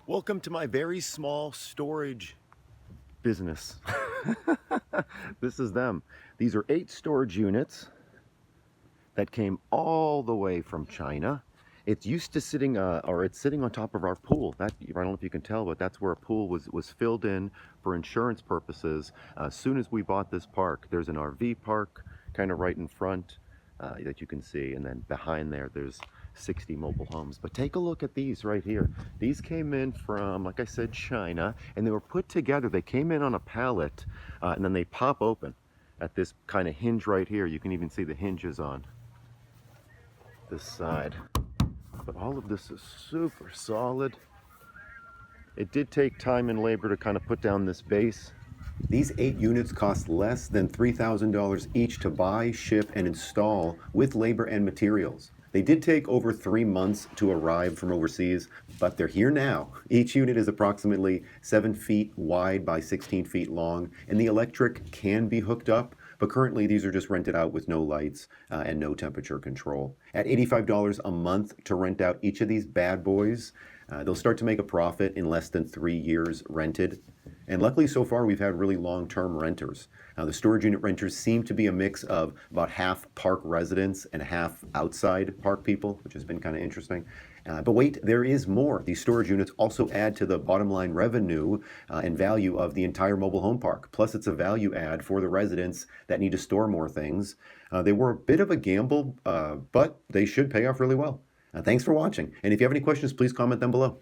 Welcome to my very small storage business. This is them. These are 8 storage units that came all the way from China. It's used to sitting, it's sitting on top of our pool. I don't know if you can tell, but that's where a pool was filled in for insurance purposes. As soon as we bought this park, there's an RV park kind of right in front that you can see, and then behind there's 60 mobile homes. But take a look at these right here. These came in from, like I said, China, and they were put together. They came in on a pallet, and then they pop open at this kind of hinge right here. You can even see the hinges on this side. But all of this is super solid. It did take time and labor to kind of put down this base. These 8 units cost less than $3,000 each to buy, ship, and install with labor and materials. They did take over 3 months to arrive from overseas, but they're here now. Each unit is approximately 7 feet wide by 16 feet long, and the electric can be hooked up, but currently these are just rented out with no lights and no temperature control. At $85 a month to rent out each of these bad boys, they'll start to make a profit in less than 3 years rented. And luckily so far we've had really long-term renters. Now the storage unit renters seem to be a mix of about half park residents and half outside park people, which has been kind of interesting. But wait, there is more. These storage units also add to the bottom line revenue and value of the entire mobile home park. Plus it's a value add for the residents that need to store more things. They were a bit of a gamble, but they should pay off really well. Thanks for watching. And if you have any questions, please comment them below.